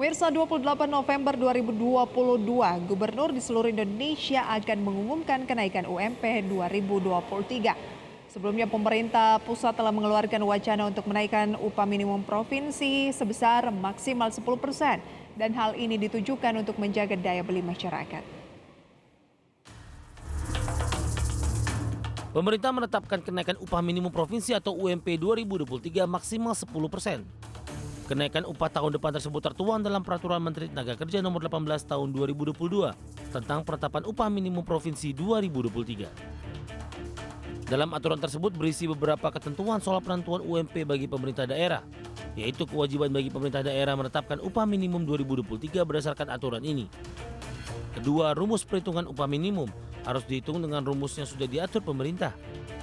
Pemirsa, 28 November 2022, gubernur di seluruh Indonesia akan mengumumkan kenaikan UMP 2023. Sebelumnya pemerintah pusat telah mengeluarkan wacana untuk menaikkan upah minimum provinsi sebesar maksimal 10%, dan hal ini ditujukan untuk menjaga daya beli masyarakat. Pemerintah menetapkan kenaikan upah minimum provinsi atau UMP 2023 maksimal 10%. Kenaikan upah tahun depan tersebut tertuang dalam Peraturan Menteri Tenaga Kerja Nomor 18 Tahun 2022 tentang penetapan upah minimum provinsi 2023. Dalam aturan tersebut berisi beberapa ketentuan soal penentuan UMP bagi pemerintah daerah, yaitu kewajiban bagi pemerintah daerah menetapkan upah minimum 2023 berdasarkan aturan ini. Kedua, rumus perhitungan upah minimum harus dihitung dengan rumus yang sudah diatur pemerintah,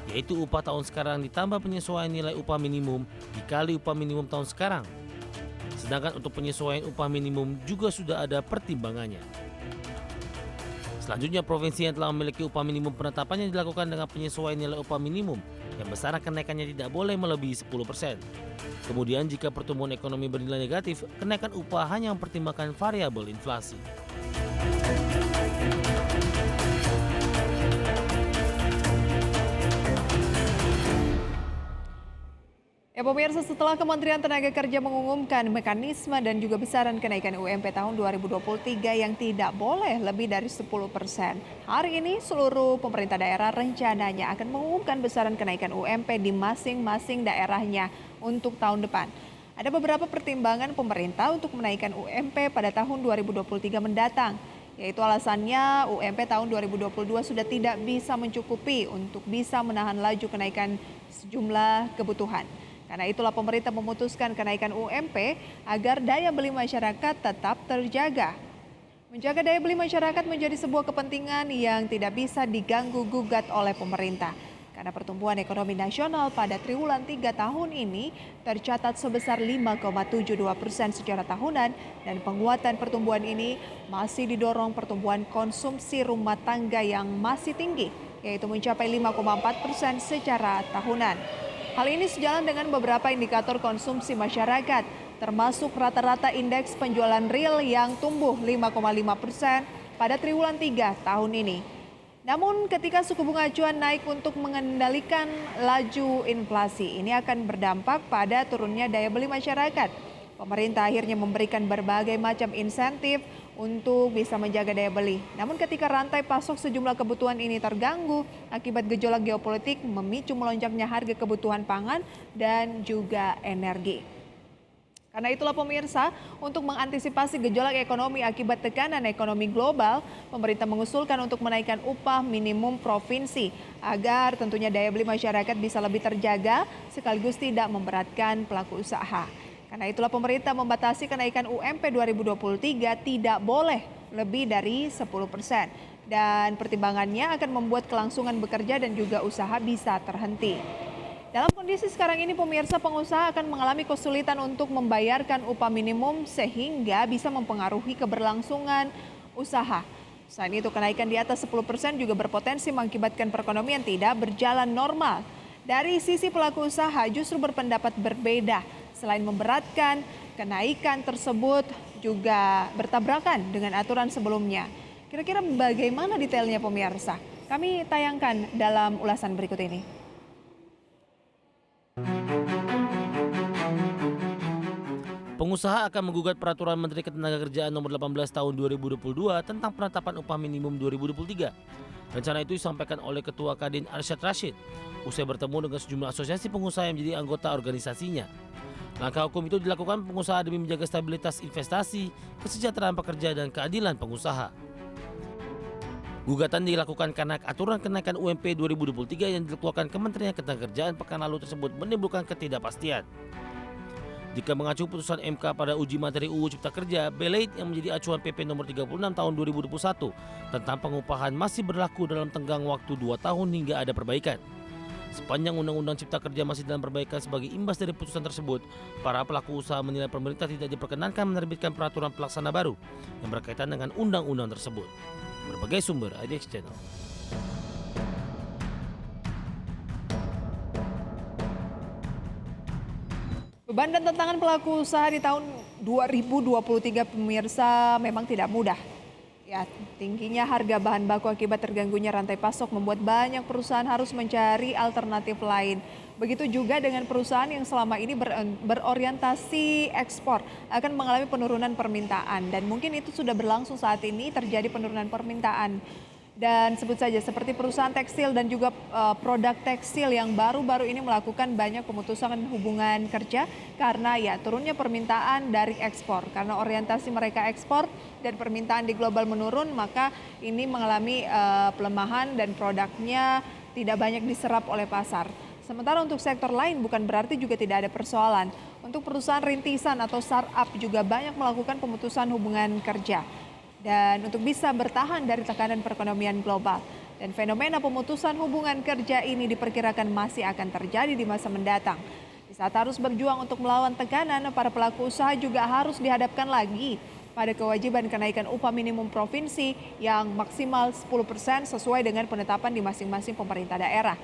yaitu upah tahun sekarang ditambah penyesuaian nilai upah minimum dikali upah minimum tahun sekarang. Sedangkan untuk penyesuaian upah minimum juga sudah ada pertimbangannya. Selanjutnya, provinsi yang telah memiliki upah minimum penetapannya dilakukan dengan penyesuaian nilai upah minimum yang besaran kenaikannya tidak boleh melebihi 10%. Kemudian jika pertumbuhan ekonomi bernilai negatif, kenaikan upah hanya mempertimbangkan variabel inflasi. Ya pemirsa, setelah Kementerian Tenaga Kerja mengumumkan mekanisme dan juga besaran kenaikan UMP tahun 2023 yang tidak boleh lebih dari 10%. Hari ini seluruh pemerintah daerah rencananya akan mengumumkan besaran kenaikan UMP di masing-masing daerahnya untuk tahun depan. Ada beberapa pertimbangan pemerintah untuk menaikkan UMP pada tahun 2023 mendatang, yaitu alasannya UMP tahun 2022 sudah tidak bisa mencukupi untuk bisa menahan laju kenaikan sejumlah kebutuhan. Karena itulah pemerintah memutuskan kenaikan UMP agar daya beli masyarakat tetap terjaga. Menjaga daya beli masyarakat menjadi sebuah kepentingan yang tidak bisa diganggu-gugat oleh pemerintah. Karena pertumbuhan ekonomi nasional pada triwulan 3 tahun ini tercatat sebesar 5,72% secara tahunan, dan penguatan pertumbuhan ini masih didorong pertumbuhan konsumsi rumah tangga yang masih tinggi, yaitu mencapai 5,4% secara tahunan. Hal ini sejalan dengan beberapa indikator konsumsi masyarakat, termasuk rata-rata indeks penjualan real yang tumbuh 5,5% pada triwulan 3 tahun ini. Namun ketika suku bunga acuan naik untuk mengendalikan laju inflasi, ini akan berdampak pada turunnya daya beli masyarakat. Pemerintah akhirnya memberikan berbagai macam insentif untuk bisa menjaga daya beli. Namun ketika rantai pasok sejumlah kebutuhan ini terganggu akibat gejolak geopolitik memicu melonjaknya harga kebutuhan pangan dan juga energi. Karena itulah pemirsa, untuk mengantisipasi gejolak ekonomi akibat tekanan ekonomi global, pemerintah mengusulkan untuk menaikkan upah minimum provinsi agar tentunya daya beli masyarakat bisa lebih terjaga sekaligus tidak memberatkan pelaku usaha. Karena itulah pemerintah membatasi kenaikan UMP 2023 tidak boleh lebih dari 10%. Dan pertimbangannya akan membuat kelangsungan bekerja dan juga usaha bisa terhenti. Dalam kondisi sekarang ini pemirsa, pengusaha akan mengalami kesulitan untuk membayarkan upah minimum sehingga bisa mempengaruhi keberlangsungan usaha. Selain itu, kenaikan di atas 10% juga berpotensi mengakibatkan perekonomian tidak berjalan normal. Dari sisi pelaku usaha justru berpendapat berbeda. Selain memberatkan, kenaikan tersebut juga bertabrakan dengan aturan sebelumnya. Kira-kira bagaimana detailnya pemirsa? Kami tayangkan dalam ulasan berikut ini. Pengusaha akan menggugat Peraturan Menteri Ketenagakerjaan Nomor 18 Tahun 2022 tentang penetapan upah minimum 2023. Rencana itu disampaikan oleh Ketua Kadin Arsyad Rashid usai bertemu dengan sejumlah asosiasi pengusaha yang menjadi anggota organisasinya. Langkah hukum itu dilakukan pengusaha demi menjaga stabilitas investasi, kesejahteraan pekerja, dan keadilan pengusaha. Gugatan dilakukan karena aturan kenaikan UMP 2023 yang dikeluarkan Kementerian Ketenagakerjaan pekan lalu tersebut menimbulkan ketidakpastian. Jika mengacu putusan MK pada uji materi UU Cipta Kerja, Belate yang menjadi acuan PP nomor 36 tahun 2021 tentang pengupahan masih berlaku dalam tenggang waktu 2 tahun hingga ada perbaikan. Sepanjang Undang-Undang Cipta Kerja masih dalam perbaikan sebagai imbas dari putusan tersebut, para pelaku usaha menilai pemerintah tidak diperkenankan menerbitkan peraturan pelaksana baru yang berkaitan dengan undang-undang tersebut. Berbagai sumber IDX Channel. Beban dan tantangan pelaku usaha di tahun 2023 pemirsa memang tidak mudah. Ya, tingginya harga bahan baku akibat terganggunya rantai pasok membuat banyak perusahaan harus mencari alternatif lain. Begitu juga dengan perusahaan yang selama ini berorientasi ekspor akan mengalami penurunan permintaan dan mungkin itu sudah berlangsung saat ini terjadi penurunan permintaan. Dan sebut saja seperti perusahaan tekstil dan juga produk tekstil yang baru-baru ini melakukan banyak pemutusan hubungan kerja karena ya turunnya permintaan dari ekspor. Karena orientasi mereka ekspor dan permintaan di global menurun, maka ini mengalami pelemahan dan produknya tidak banyak diserap oleh pasar. Sementara untuk sektor lain bukan berarti juga tidak ada persoalan. Untuk perusahaan rintisan atau startup juga banyak melakukan pemutusan hubungan kerja. Dan untuk bisa bertahan dari tekanan perekonomian global. Dan fenomena pemutusan hubungan kerja ini diperkirakan masih akan terjadi di masa mendatang. Di saat harus berjuang untuk melawan tekanan, para pelaku usaha juga harus dihadapkan lagi pada kewajiban kenaikan upah minimum provinsi yang maksimal 10% sesuai dengan penetapan di masing-masing pemerintah daerah.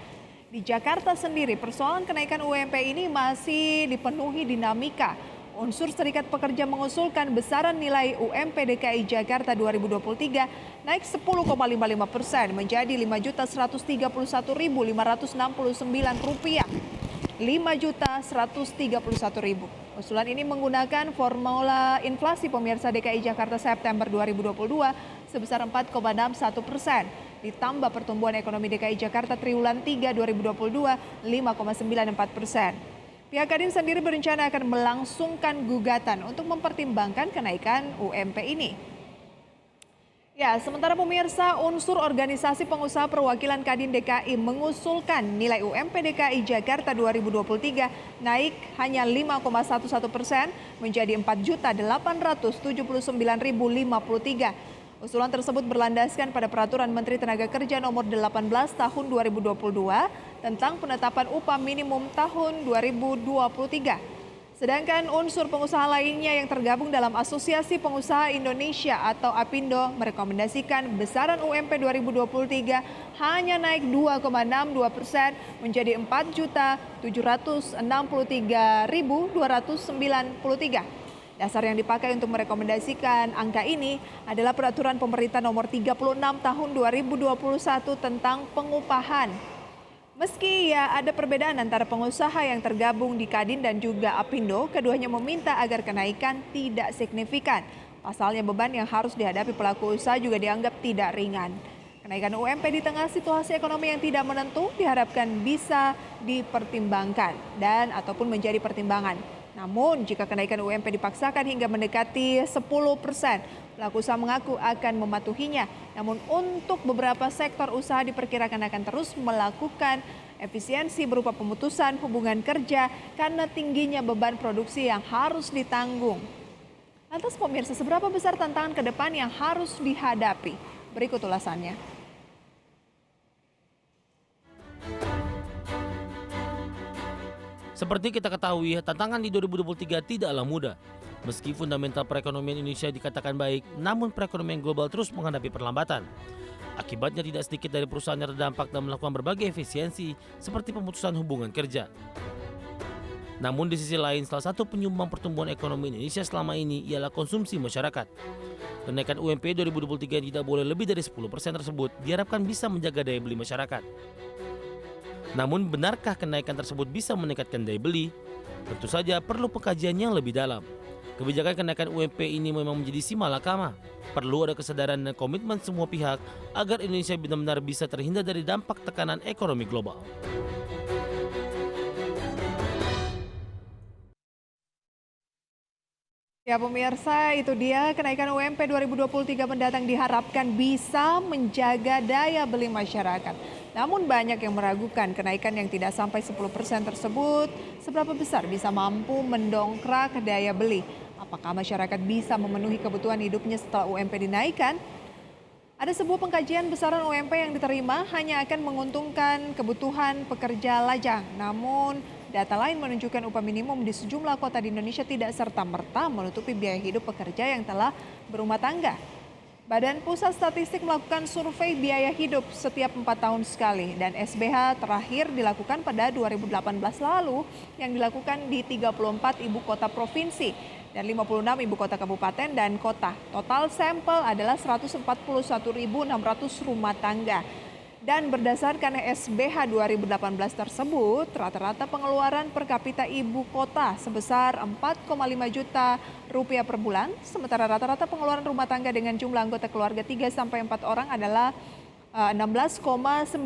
Di Jakarta sendiri, persoalan kenaikan UMP ini masih dipenuhi dinamika. Unsur Serikat Pekerja mengusulkan besaran nilai UMP DKI Jakarta 2023 naik 10,55% menjadi Rp5.131.569. Rp5.131.000. Usulan ini menggunakan formula inflasi pemirsa DKI Jakarta September 2022 sebesar 4,61%. Ditambah pertumbuhan ekonomi DKI Jakarta triwulan 3 2022 5,94%. Pihak Kadin sendiri berencana akan melangsungkan gugatan untuk mempertimbangkan kenaikan UMP ini. Ya, sementara pemirsa, unsur organisasi pengusaha perwakilan Kadin DKI mengusulkan nilai UMP DKI Jakarta 2023 naik hanya 5,11% menjadi Rp4.879.053. Usulan tersebut berlandaskan pada Peraturan Menteri Tenaga Kerja Nomor 18 Tahun 2022 tentang penetapan upah minimum tahun 2023. Sedangkan unsur pengusaha lainnya yang tergabung dalam Asosiasi Pengusaha Indonesia atau APindo merekomendasikan besaran UMP 2023 hanya naik 2,62% menjadi Rp4.763.293. Dasar yang dipakai untuk merekomendasikan angka ini adalah Peraturan Pemerintah Nomor 36 Tahun 2021 tentang pengupahan. Meski ya ada perbedaan antara pengusaha yang tergabung di Kadin dan juga APindo, keduanya meminta agar kenaikan tidak signifikan. Pasalnya beban yang harus dihadapi pelaku usaha juga dianggap tidak ringan. Kenaikan UMP di tengah situasi ekonomi yang tidak menentu diharapkan bisa dipertimbangkan dan ataupun menjadi pertimbangan. Namun jika kenaikan UMP dipaksakan hingga mendekati 10%, pelaku usaha mengaku akan mematuhinya. Namun untuk beberapa sektor usaha diperkirakan akan terus melakukan efisiensi berupa pemutusan hubungan kerja karena tingginya beban produksi yang harus ditanggung. Lantas pemirsa, seberapa besar tantangan ke depan yang harus dihadapi? Berikut ulasannya. Seperti kita ketahui, tantangan di 2023 tidaklah mudah. Meski fundamental perekonomian Indonesia dikatakan baik, namun perekonomian global terus menghadapi perlambatan. Akibatnya tidak sedikit dari perusahaan yang terdampak dan melakukan berbagai efisiensi seperti pemutusan hubungan kerja. Namun di sisi lain, salah satu penyumbang pertumbuhan ekonomi Indonesia selama ini ialah konsumsi masyarakat. Kenaikan UMP 2023 yang tidak boleh lebih dari 10% tersebut diharapkan bisa menjaga daya beli masyarakat. Namun benarkah kenaikan tersebut bisa meningkatkan daya beli? Tentu saja perlu pengkajian yang lebih dalam. Kebijakan kenaikan UMP ini memang menjadi si malakama. Perlu ada kesadaran dan komitmen semua pihak agar Indonesia benar-benar bisa terhindar dari dampak tekanan ekonomi global. Ya pemirsa, itu dia kenaikan UMP 2023 mendatang diharapkan bisa menjaga daya beli masyarakat. Namun banyak yang meragukan kenaikan yang tidak sampai 10% tersebut seberapa besar bisa mampu mendongkrak daya beli. Apakah masyarakat bisa memenuhi kebutuhan hidupnya setelah UMP dinaikkan? Ada sebuah pengkajian besaran UMP yang diterima hanya akan menguntungkan kebutuhan pekerja lajang. Namun data lain menunjukkan upah minimum di sejumlah kota di Indonesia tidak serta-merta menutupi biaya hidup pekerja yang telah berumah tangga. Badan Pusat Statistik melakukan survei biaya hidup setiap 4 tahun sekali dan SBH terakhir dilakukan pada 2018 lalu yang dilakukan di 34 ibu kota provinsi. dan 56 ibu kota kabupaten dan kota. Total sampel adalah 141.600 rumah tangga. Dan berdasarkan SBH 2018 tersebut, rata-rata pengeluaran per kapita ibu kota sebesar 4,5 juta rupiah per bulan, sementara rata-rata pengeluaran rumah tangga dengan jumlah anggota keluarga 3 sampai 4 orang adalah 16,9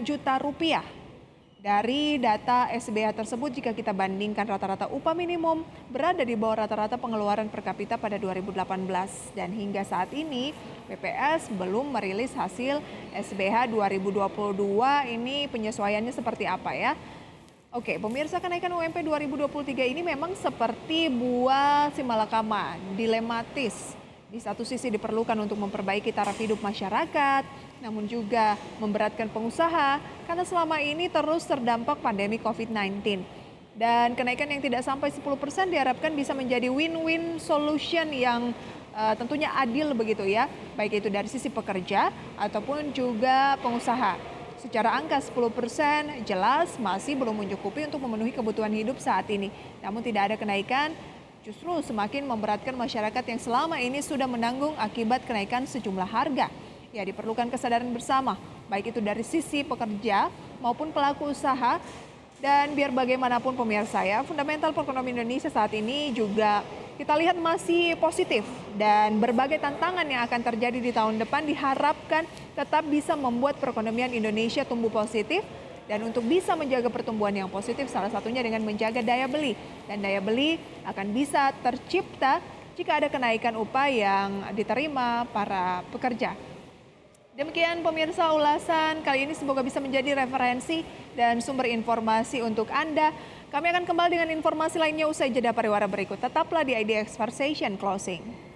juta rupiah. Dari data SBH tersebut, jika kita bandingkan rata-rata upah minimum berada di bawah rata-rata pengeluaran per kapita pada 2018. Dan hingga saat ini BPS belum merilis hasil SBH 2022 ini penyesuaiannya seperti apa ya. Oke, pemirsa, kenaikan UMP 2023 ini memang seperti buah si malakama, dilematis. Di satu sisi diperlukan untuk memperbaiki taraf hidup masyarakat, namun juga memberatkan pengusaha karena selama ini terus terdampak pandemi COVID-19. Dan kenaikan yang tidak sampai 10% diharapkan bisa menjadi win-win solution yang tentunya adil begitu ya, baik itu dari sisi pekerja ataupun juga pengusaha. Secara angka 10% jelas masih belum mencukupi untuk memenuhi kebutuhan hidup saat ini. Namun tidak ada kenaikan justru semakin memberatkan masyarakat yang selama ini sudah menanggung akibat kenaikan sejumlah harga. Ya, diperlukan kesadaran bersama, baik itu dari sisi pekerja maupun pelaku usaha. Dan biar bagaimanapun pemirsa ya, fundamental perekonomian Indonesia saat ini juga kita lihat masih positif. Dan berbagai tantangan yang akan terjadi di tahun depan diharapkan tetap bisa membuat perekonomian Indonesia tumbuh positif. Dan untuk bisa menjaga pertumbuhan yang positif, salah satunya dengan menjaga daya beli. Dan daya beli akan bisa tercipta jika ada kenaikan upah yang diterima para pekerja. Demikian pemirsa ulasan kali ini, semoga bisa menjadi referensi dan sumber informasi untuk Anda. Kami akan kembali dengan informasi lainnya usai jeda pariwara berikut. Tetaplah di IDX Conversation Closing.